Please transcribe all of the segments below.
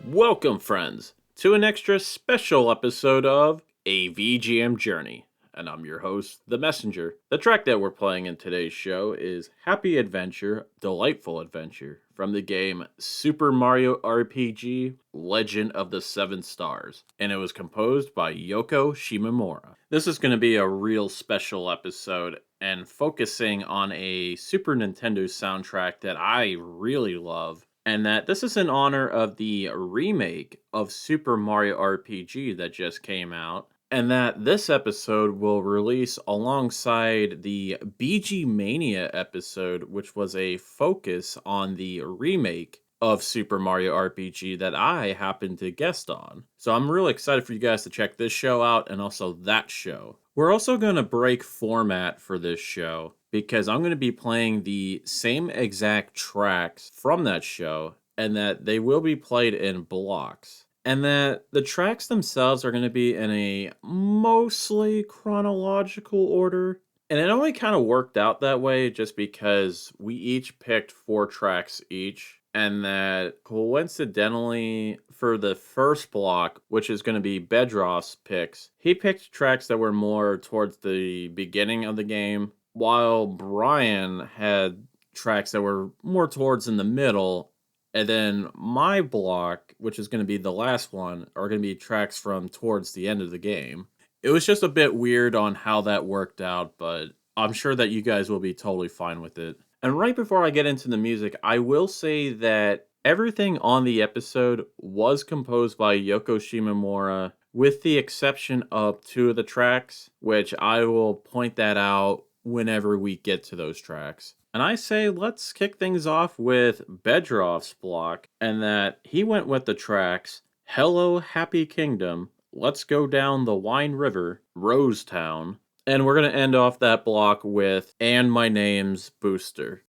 Welcome, friends, to an extra special episode of A VGM Journey. And I'm your host, The Messenger. The track that we're playing in today's show is Happy Adventure, Delightful Adventure from the game Super Mario RPG Legend of the Seven Stars. And it was composed by Yoko Shimomura. This is going to be a real special episode and focusing on a Super Nintendo soundtrack that I really love. And that this is in honor of the remake of Super Mario RPG that just came out. And that this episode will release alongside the BG Mania episode, which was a focus on the remake of Super Mario RPG that I happened to guest on. So I'm really excited for you guys to check this show out and also that show. We're also going to break format for this show because I'm going to be playing the same exact tracks from that show and that they will be played in blocks. And that the tracks themselves are going to be in a mostly chronological order. And it only kind of worked out that way just because we each picked 4 tracks each. And that coincidentally, for the first block, which is going to be Bedroth's picks, he picked tracks that were more towards the beginning of the game, while Brian had tracks that were more towards in the middle. And then my block, which is going to be the last one, are going to be tracks from towards the end of the game. It was just a bit weird on how that worked out, but I'm sure that you guys will be totally fine with it. And right before I get into the music, I will say that everything on the episode was composed by Yoko Shimomura, with the exception of 2 of the tracks, which I will point that out whenever we get to those tracks. And I say let's kick things off with Bedroth's block, and that he went with the tracks Hello Happy Kingdom, Let's Go Down the Wine River, Rosetown, and we're going to end off that block with And My Name's Booster.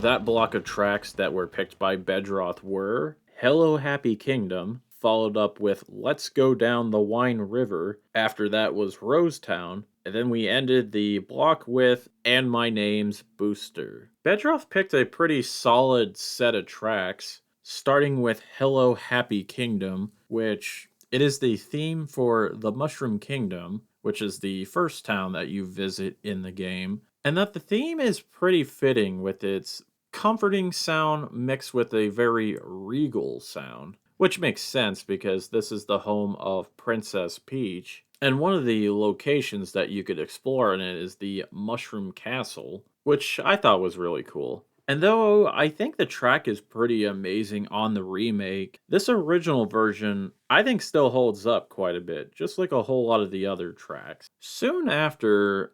That block of tracks that were picked by Bedroth were Hello Happy Kingdom, followed up with Let's Go Down the Wine River. After that was Rosetown, and then we ended the block with And My Name's Booster. Bedroth picked a pretty solid set of tracks, starting with Hello Happy Kingdom, which it is the theme for the Mushroom Kingdom, which is the first town that you visit in the game. And that the theme is pretty fitting with its comforting sound mixed with a very regal sound, which makes sense because this is the home of Princess Peach. And one of the locations that you could explore in it is the Mushroom Castle, which I thought was really cool. And though I think the track is pretty amazing on the remake, this original version I think still holds up quite a bit, just like a whole lot of the other tracks. Soon after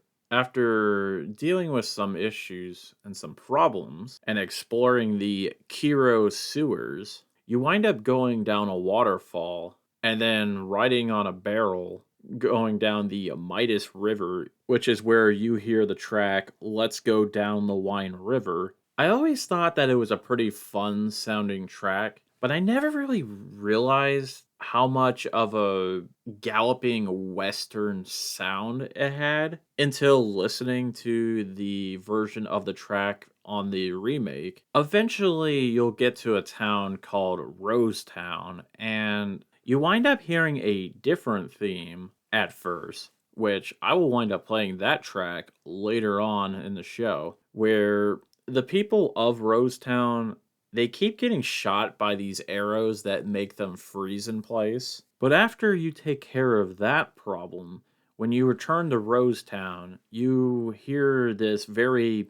dealing with some issues and some problems and exploring the Kiro sewers, you wind up going down a waterfall and then riding on a barrel going down the Midas River, which is where you hear the track Let's Go Down the Wine River. I always thought that it was a pretty fun sounding track, but I never really realized how much of a galloping western sound it had until listening to the version of the track on the remake. Eventually, you'll get to a town called Rosetown, and you wind up hearing a different theme at first, which I will wind up playing that track later on in the show, where the people of Rosetown they keep getting shot by these arrows that make them freeze in place. But after you take care of that problem, when you return to Rosetown, you hear this very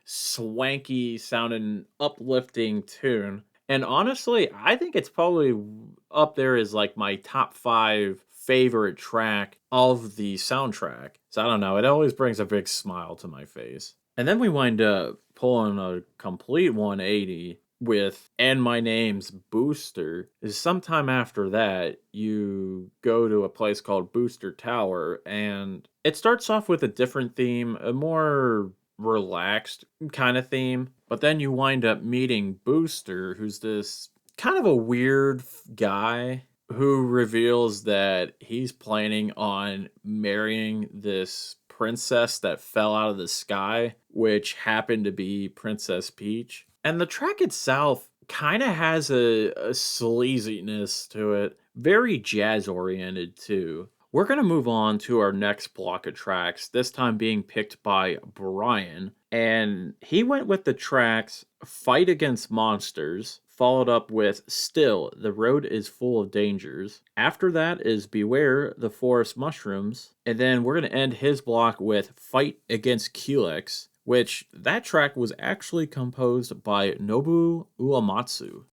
swanky sounding, uplifting tune. And honestly, I think it's probably up there as like my top five favorite track of the soundtrack. So I don't know, it always brings a big smile to my face. And then we wind up pulling a complete 180 with And My Name's Booster. Is sometime after that, you go to a place called Booster Tower, and it starts off with a different theme, a more relaxed kind of theme. But then you wind up meeting Booster, who's this kind of a weird guy who reveals that he's planning on marrying this princess that fell out of the sky, which happened to be Princess Peach. And the track itself kind of has a sleaziness to it, very jazz oriented too. We're going to move on to our next block of tracks, this time being picked by Brian. And he went with the tracks Fight Against Monsters, followed up with Still, the Road is Full of Dangers. After that is Beware the Forest Mushrooms. And then we're going to end his block with Fight Against Culex, which that track was actually composed by Nobuo Uematsu.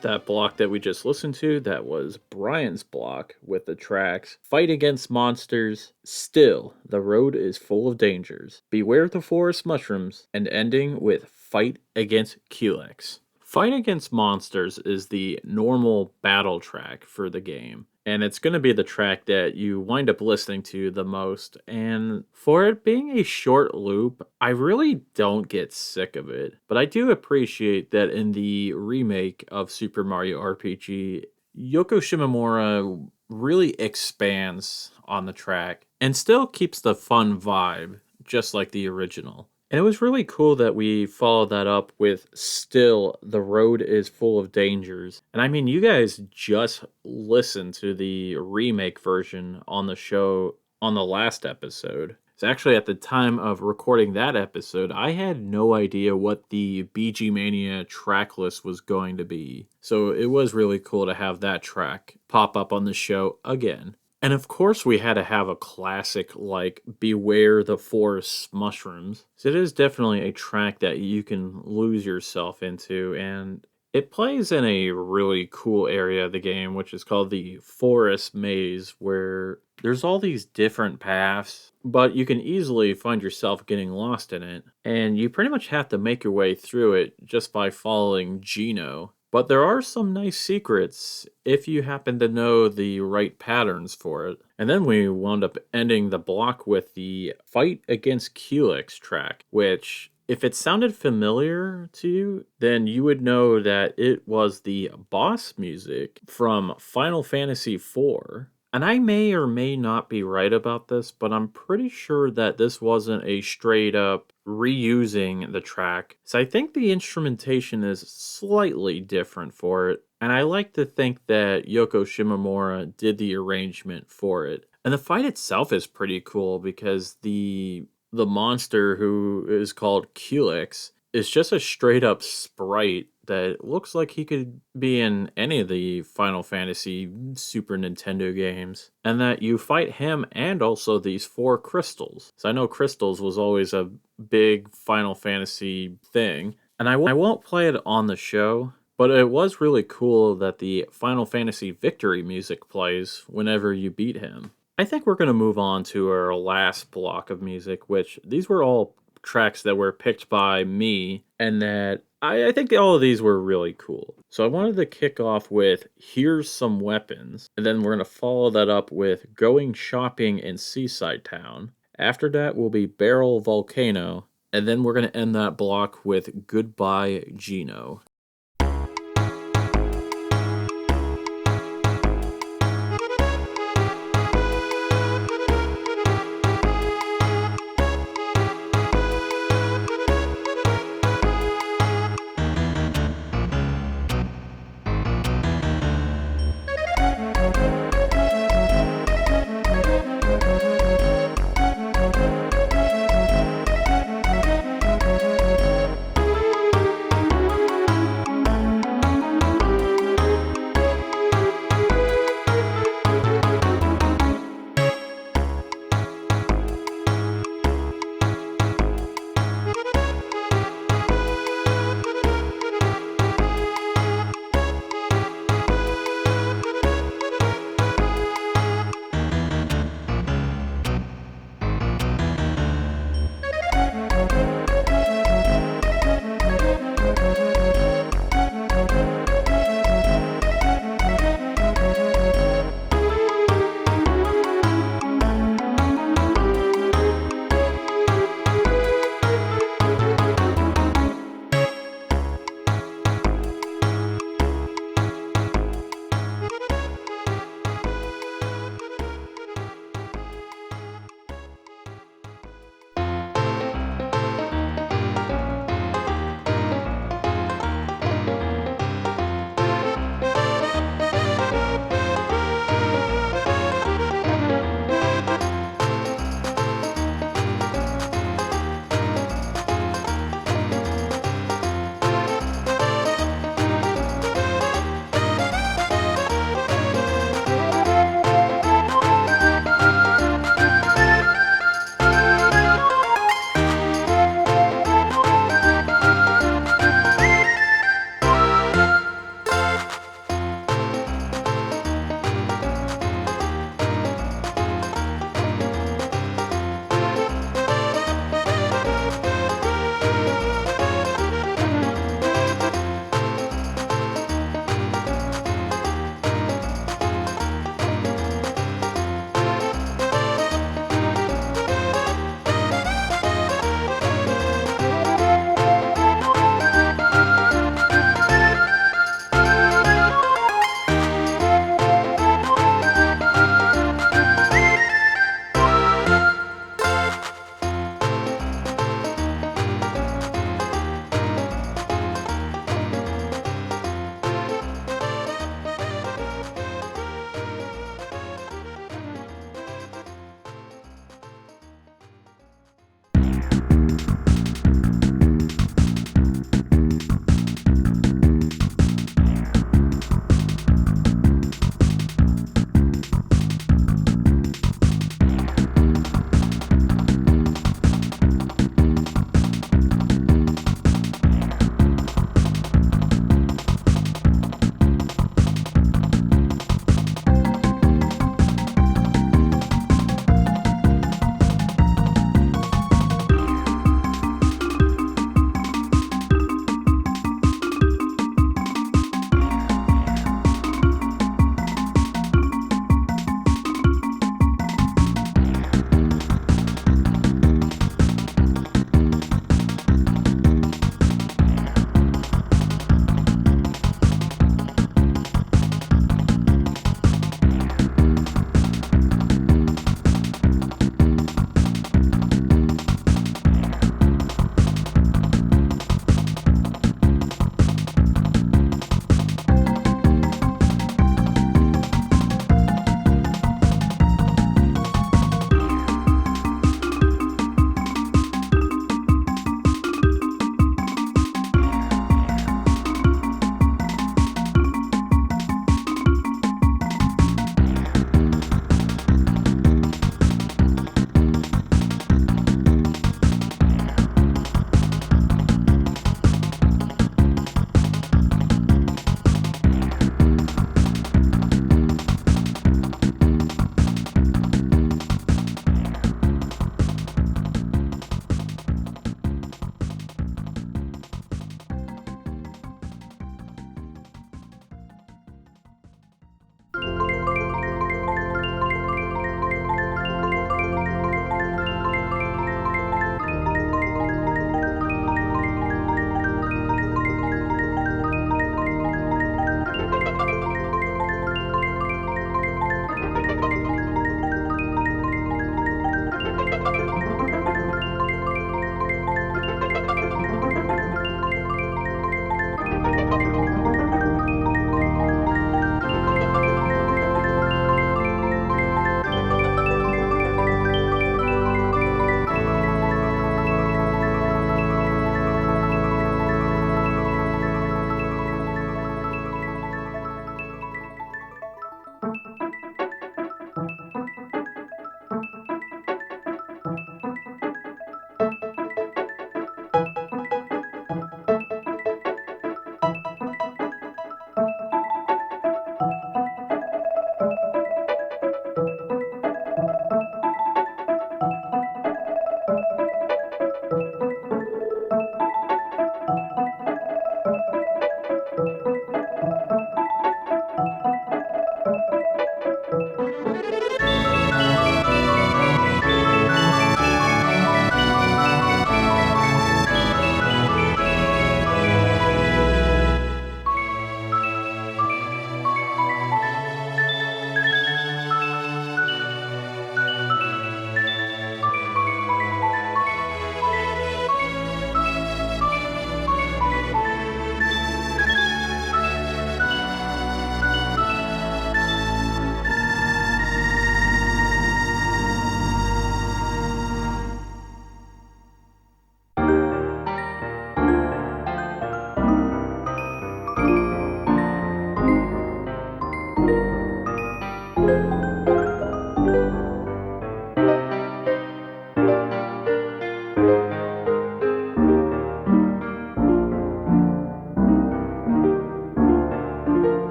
That block that we just listened to, that was Brian's block with the tracks Fight Against Monsters, Still, The Road is Full of Dangers, Beware the Forest Mushrooms, and ending with Fight Against Culex. Fight Against Monsters is the normal battle track for the game, and it's going to be the track that you wind up listening to the most. And for it being a short loop, I really don't get sick of it. But I do appreciate that in the remake of Super Mario RPG, Yoko Shimomura really expands on the track and still keeps the fun vibe, just like the original. And it was really cool that we followed that up with Still, The Road is Full of Dangers. And I mean, you guys just listened to the remake version on the show on the last episode. So actually, at the time of recording that episode, I had no idea what the BG Mania track list was going to be. So it was really cool to have that track pop up on the show again. And of course, we had to have a classic like Beware the Forest Mushrooms. So it is definitely a track that you can lose yourself into, and it plays in a really cool area of the game, which is called the Forest Maze, where there's all these different paths, but you can easily find yourself getting lost in it. And you pretty much have to make your way through it just by following Geno. But there are some nice secrets if you happen to know the right patterns for it. And then we wound up ending the block with the Fight Against Culex track, which, if it sounded familiar to you, then you would know that it was the boss music from Final Fantasy IV. And I may or may not be right about this, but I'm pretty sure that this wasn't a straight up reusing the track. So I think the instrumentation is slightly different for it. And I like to think that Yoko Shimomura did the arrangement for it. And the fight itself is pretty cool because the monster, who is called Culex, is just a straight up sprite that looks like he could be in any of the Final Fantasy Super Nintendo games. And that you fight him and also these 4 crystals. So I know crystals was always a big Final Fantasy thing. And I won't play it on the show, but it was really cool that the Final Fantasy victory music plays whenever you beat him. I think we're going to move on to our last block of music, which these were all tracks that were picked by me, and that I think all of these were really cool. So I wanted to kick off with Here's Some Weapons, and then we're going to follow that up with Going Shopping in Seaside Town. After that will be Barrel Volcano, and then we're going to end that block with Goodbye Geno.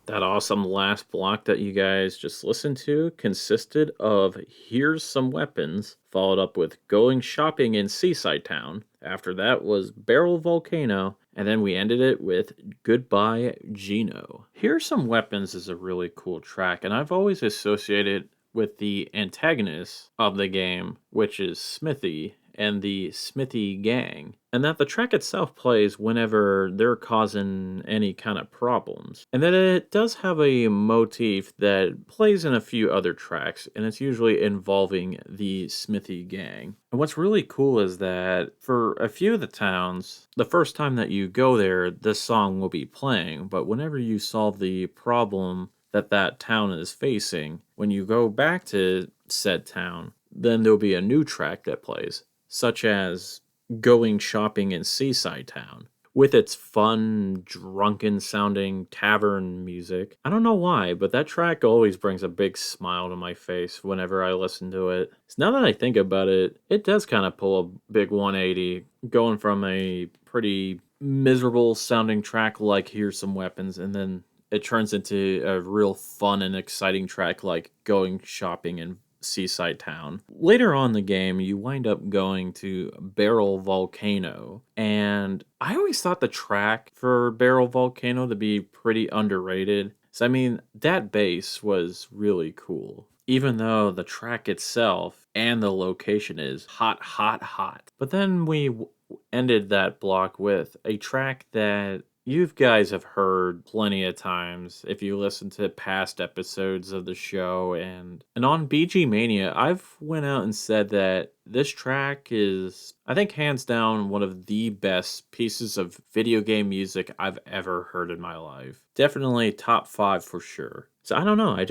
That awesome last block that you guys just listened to consisted of Here's Some Weapons, followed up with Going Shopping in Seaside Town. After that was Barrel Volcano, and then we ended it with Goodbye Geno. Here's Some Weapons is a really cool track, and I've always associated with the antagonist of the game, which is Smithy and the Smithy gang, and that the track itself plays whenever they're causing any kind of problems. And that it does have a motif that plays in a few other tracks, and it's usually involving the Smithy gang. And what's really cool is that for a few of the towns, the first time that you go there, this song will be playing, but whenever you solve the problem that town is facing, when you go back to said town, then there'll be a new track that plays, such as Going Shopping in Seaside Town, with its fun, drunken sounding tavern music. I don't know why, but that track always brings a big smile to my face whenever I listen to it. So now that I think about it, it does kind of pull a big 180, going from a pretty miserable sounding track like Here's Some Weapons, and then it turns into a real fun and exciting track like Going Shopping in Seaside Town. Later on in the game, you wind up going to Barrel Volcano, and I always thought the track for Barrel Volcano to be pretty underrated. So, I mean, that bass was really cool, even though the track itself and the location is hot, hot, hot. But then we ended that block with a track that you guys have heard plenty of times if you listen to past episodes of the show, and on BG Mania I've went out and said that this track is, I think, hands down one of the best pieces of video game music I've ever heard in my life. Definitely top 5 for sure. So I don't know, I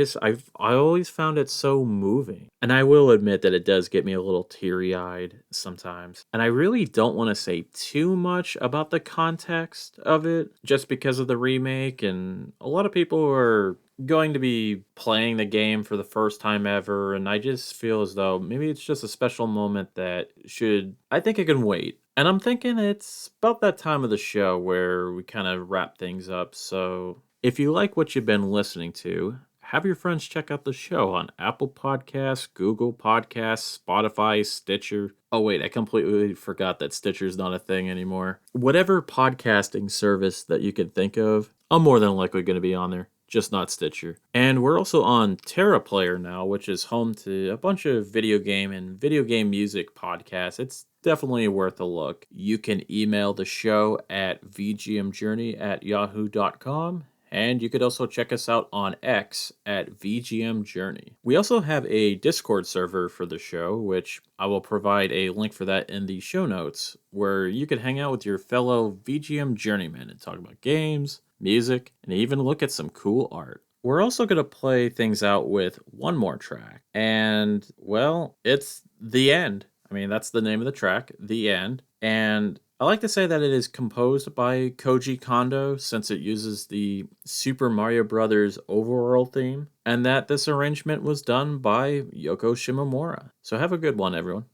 always found it so moving. And I will admit that it does get me a little teary-eyed sometimes. And I really don't want to say too much about the context of it just because of the remake, and a lot of people are going to be playing the game for the first time ever, and I just feel as though maybe it's just a special moment that should, I think it can wait. And I'm thinking it's about that time of the show where we kind of wrap things up. So if you like what you've been listening to, have your friends check out the show on Apple Podcasts, Google Podcasts, Spotify, Stitcher. Oh, wait, I completely forgot that Stitcher's not a thing anymore. Whatever podcasting service that you can think of, I'm more than likely going to be on there, just not Stitcher. And we're also on TerraPlayer now, which is home to a bunch of video game and video game music podcasts. It's definitely worth a look. You can email the show at vgmjourney@yahoo.com. And you could also check us out on X at VGM Journey. We also have a Discord server for the show, which I will provide a link for that in the show notes, where you could hang out with your fellow VGM journeymen and talk about games, music, and even look at some cool art. We're also going to play things out with one more track, and, well, it's The End. I mean, that's the name of the track, The End. And I like to say that it is composed by Koji Kondo, since it uses the Super Mario Bros. Overworld theme, and that this arrangement was done by Yoko Shimomura. So have a good one, everyone.